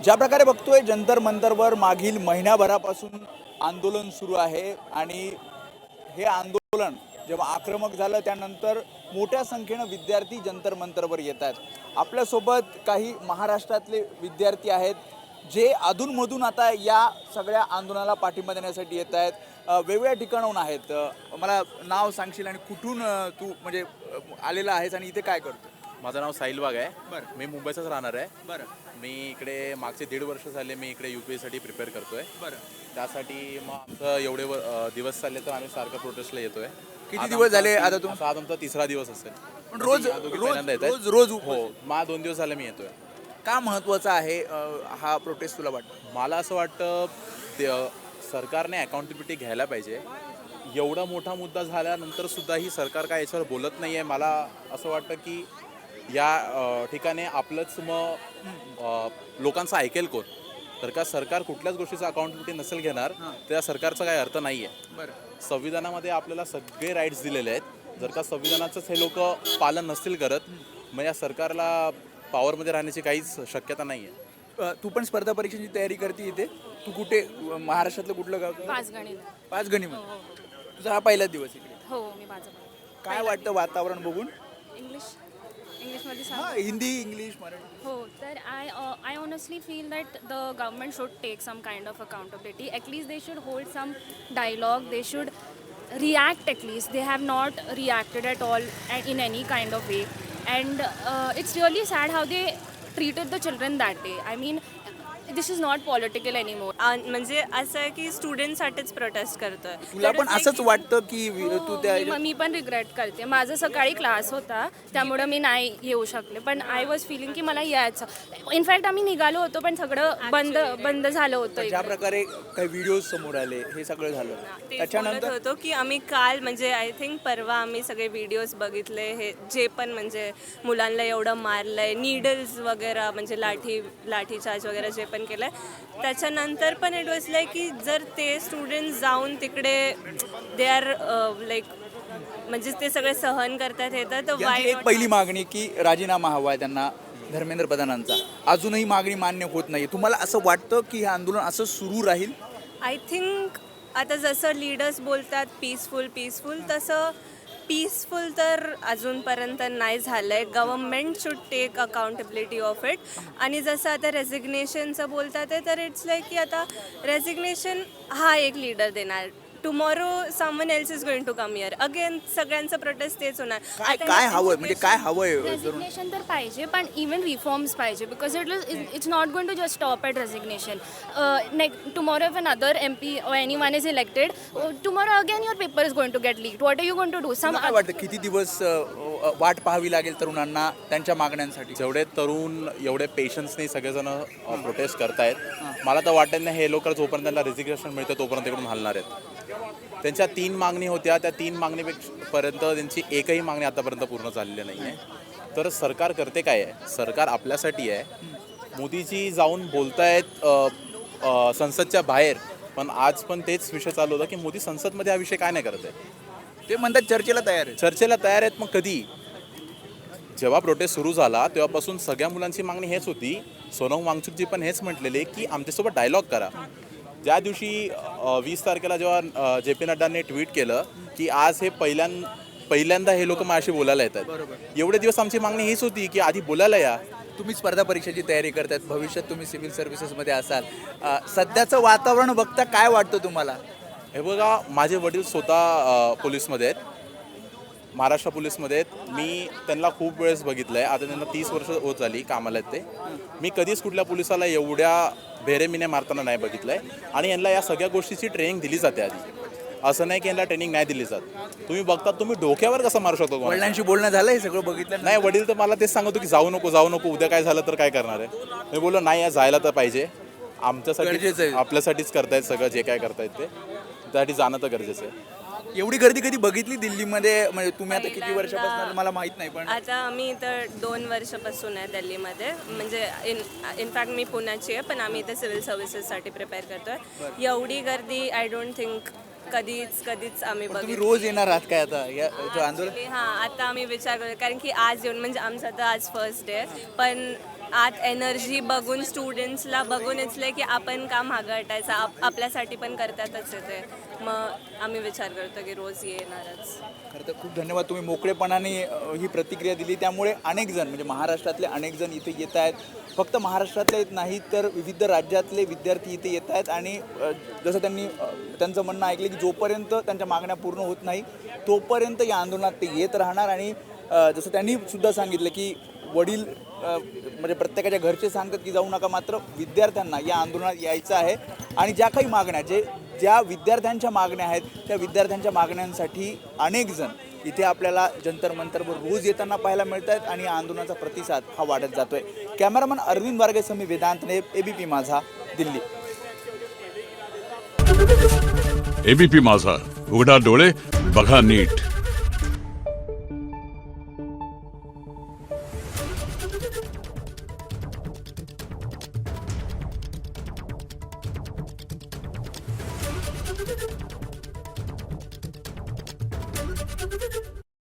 ज्या प्रकारे बघतोय जंतर मंतरवर मागील महिनाभरापासून आंदोलन सुरू आहे आणि हे आंदोलन जेव्हा आक्रमक झालं त्यानंतर मोठ्या संख्येनं विद्यार्थी जंतर मंतरवर येत आहेत। आपल्यासोबत काही महाराष्ट्रातले विद्यार्थी आहेत जे अधूनमधून आता या सगळ्या आंदोलनाला पाठिंबा देण्यासाठी येत आहेत। वेगवेगळ्या ठिकाणाहून आहेत। मला नाव सांगशील आणि कुठून तू म्हणजे आलेला आहेस आणि इथे काय करतो? माझं नाव साहिल वाघ आहे। बरं मी मुंबईचाच राहणार आहे। बरं मी इकडे मागचे 1.5 वर्ष झाले मी इकडे UPSसाठी प्रिपेअर करतोय। बरं त्यासाठी मग आमचं एवढे दिवस चालले तर आम्ही सारखं प्रोटेस्टला येतोय। किती दिवस झाले आता तू? आज आमचा 3रा दिवस असेल। पण रोज पहिल्यांदा येत रोज रोज हो, मला 2 दिवस झाले मी येतोय। का महत्त्वाचा आहे हा प्रोटेस्ट तुला वाटतं? मला असं वाटतं सरकारने अकाउंटेबिलिटी घ्यायला पाहिजे। एवढा मोठा मुद्दा झाल्यानंतर सुद्धा ही सरकार काय याच्यावर बोलत नाही आहे। मला असं वाटतं की या ठिकाणी आपलंच मग लोकांचं ऐकेल कोण? तर का सरकार कुठल्याच गोष्टीचं अकाउंटेबिलिटी नसेल घेणार त्या सरकारचा काही अर्थ नाही आहे। बरं संविधानामध्ये आपल्याला सगळे राईट्स दिलेले आहेत। जर का संविधानाचंच हे लोक पालन नसतील करत मग या सरकारला पॉवरमध्ये राहण्याची काहीच शक्यता नाही आहे। तू पण स्पर्धा परीक्षेची तयारी करते इथे? तू कुठे महाराष्ट्रातलं कुठलं गाव? पाचगणीमध्ये तुझा हा पहिलाच दिवस इकडे? हो मी माझं काय वाटतं वातावरण बघून? इंग्लिशमध्ये हा हिंदी इंग्लिश मराठी हो तर I honestly feel that the government should take some kind of accountability at least they should hold some dialogue they should react at least they have not reacted at all in any kind of way and it's really sad how they treated the children that day. I mean this is not political anymore. म्हणजे असं आहे की स्टुडंटसाठीच prostate करतोय। तुला पण असंच वाटतं की तू त्या मी पण रिग्रेट करते। माझा सकाळी क्लास होता त्यामुळं मी नाही येऊ शकले पण आय वॉज फिलिंग की मला यायचं। इनफॅक्ट आम्ही निघालो होतो पण सगळं बंद झालं होतं। ज्या प्रकारे काही व्हिडिओ समोर आले हे सगळं झालं त्याच्यानंतर होतो की आम्ही काल म्हणजे आय थिंक परवा आम्ही सगळे व्हिडिओज बघितले हे जे पण म्हणजे मुलांना एवढं मारलंय नीडल्स वगैरे म्हणजे लाठीचार्ज वगैरे जे पण केलंय त्याच्यानंतर पण इट वॉज लाईक की जर ते स्टुडंट्स जाऊन तिकडे दे आर लाईक म्हणजे ते सगळे सहन करतात हे तर यांची एक पहिली मागणी की राजीनामा हवा आहे त्यांना धर्मेंद्र प्रधानांचा। अजूनही मागणी मान्य होत नाही। तुम्हाला असं वाटतं की हे आंदोलन असं सुरू राहील? आय थिंक आता जसं लीडर्स बोलतात पीसफुल तसं पीसफुल तर अजूनपर्यंत नाही झालं आहे। Government should take accountability of it आणि जसं आता रेझिग्नेशनचं बोलतात आहे तर इट्स लाईक की आता रेझिग्नेशन हा एक लीडर देणार tomorrow someone else is going to come here again सगळ्यांचं प्रोटेस्ट तेच होणार। काय हवंय म्हणजे काय हवंय? रेझिग्नेशन तर पाहिजे पण इवन रिफॉर्म्स पाहिजे because it's not going to just stop at resignation. Tomorrow if another MP or anyone is elected tomorrow again your paper is going to get leaked. What are you going to do? काय वाटतं किती दिवस वाट पाहावी लागेल तरुणांना त्यांच्या मागण्यांसाठी? जेवढे तरुण एवढे पेशन्सने सगळेजण प्रोटेस्ट करतायत मला तर वाटत नाही हे लोक जोपर्यंत त्यांना रेझिग्नेशन मिळतं तोपर्यंत इकडून हलणार आहेत। त्यांच्या 3 मागणी होत्या त्या 3 मागणीपर्यंत त्यांची एकही मागणी आतापर्यंत पूर्ण झालेली नाही आहे। तर सरकार करते काय आहे? सरकार आपल्यासाठी आहे। मोदीजी जाऊन बोलतायत संसदच्या बाहेर पण आज पण तेच विषय चालू होता की मोदी संसदमध्ये हा विषय काय नाही करत आहे। ते म्हणतात चर्चेला तयार आहे। चर्चेला तयार आहेत मग कधी? जेव्हा प्रोटेस्ट सुरू झाला तेव्हापासून सगळ्या मुलांची मागणी हेच होती। सोनम वांगचुकजी पण हेच म्हटलेले की आमच्यासोबत डायलॉग करा। ज्या दिवशी 20 तारखेला जेव्हा JP नड्डांनी ट्विट केलं की आज हे पहिल्यांदा हे लोक माझ्याशी बोलायला येतात एवढे दिवस आमची मागणी हीच होती की आधी बोलायला या। तुम्ही स्पर्धा परीक्षेची तयारी करतात भविष्यात तुम्ही सिव्हिल सर्व्हिसेसमध्ये असाल सध्याचं वातावरण बघता काय वाटतं तुम्हाला? हे बघा माझे वडील स्वतः पोलीसमध्ये आहेत महाराष्ट्र पोलीसमध्ये आहेत। मी त्यांना खूप वेळेस बघितलं आहे आता त्यांना 30 वर्ष होत झाली कामाला आहेत ते। मी कधीच कुठल्या पोलिसाला एवढ्या बेरेमीने मारताना नाही बघितलं आहे आणि यांना या सगळ्या गोष्टीची ट्रेनिंग दिली जाते आधी। असं नाही की यांना ट्रेनिंग नाही दिली जात। तुम्ही बघता तुम्ही डोक्यावर कसं मारू शकतो? वडिलांशी बोलणं झालं हे सगळं बघितलं नाही? वडील तर मला तेच सांगतो की जाऊ नको उद्या काय झालं तर काय करणार आहे? मी बोललो नाही या जायला तर पाहिजे आमच्यासाठी आपल्यासाठीच करतायत सगळं जे काय करतायत ते त्यासाठी जाणं तर गरजेचं आहे। एवढी गर्दी कधी बघितली दिल्लीमध्ये? म्हणजे तुम्ही आता किती वर्षापासून मला माहित नाही पण आता आम्ही इथं 2 वर्षापासून आहे दिल्लीमध्ये म्हणजे इनफॅक्ट मी पुण्याची आहे पण आम्ही इथे सिव्हिल सर्व्हिसेससाठी प्रिपेअर करतोय। एवढी गर्दी आय डोंट थिंक कधीच आम्ही तुम्ही रोज येणार आहात काय आता या आंदोलन? हां आता आम्ही विचार करतो कारण की आज येऊन म्हणजे आमचा तर आज फर्स्ट डे पण आत एनर्जी बघून स्टुडंट्सला बघून इचले की आपण का मागं हटायचं, आपल्यासाठी पण करतातच आहे ते. मग आम्ही विचार करतो की रोज येणारच. खरं तर खूप धन्यवाद, तुम्ही मोकळेपणाने ही प्रतिक्रिया दिली. त्यामुळे अनेक जण म्हणजे महाराष्ट्रातले अनेक जण इथे येत आहेत. फक्त महाराष्ट्रातले येत नाहीत तर विविध राज्यातले विद्यार्थी इथे येत आहेत. आणि जसं त्यांचं म्हणणं ऐकलं की जोपर्यंत त्यांच्या मागण्या पूर्ण होत नाही तोपर्यंत या आंदोलनात ते येत राहणार. आणि जसं त्यांनी सुद्धा सांगितलं की वडील म्हणजे प्रत्येकाच्या घरचे सांगतात की जाऊ नका, मात्र विद्यार्थ्यांना या आंदोलनात यायचं आहे. आणि ज्या काही मागण्या ज्या विद्यार्थ्यांच्या मागण्या आहेत त्या विद्यार्थ्यांच्या मागण्यांसाठी अनेक जण इथे आपल्याला जंतर मंतरवर रोज येताना पाहायला मिळत आहेत. आणि या आंदोलनाचा प्रतिसाद हा वाढत जातोय. कॅमेरामन अरविंद वारगेसह मी वेदांत ने, एबीपी माझा, दिल्ली. एबीपी माझा, उघडा डोळे बघा नीट.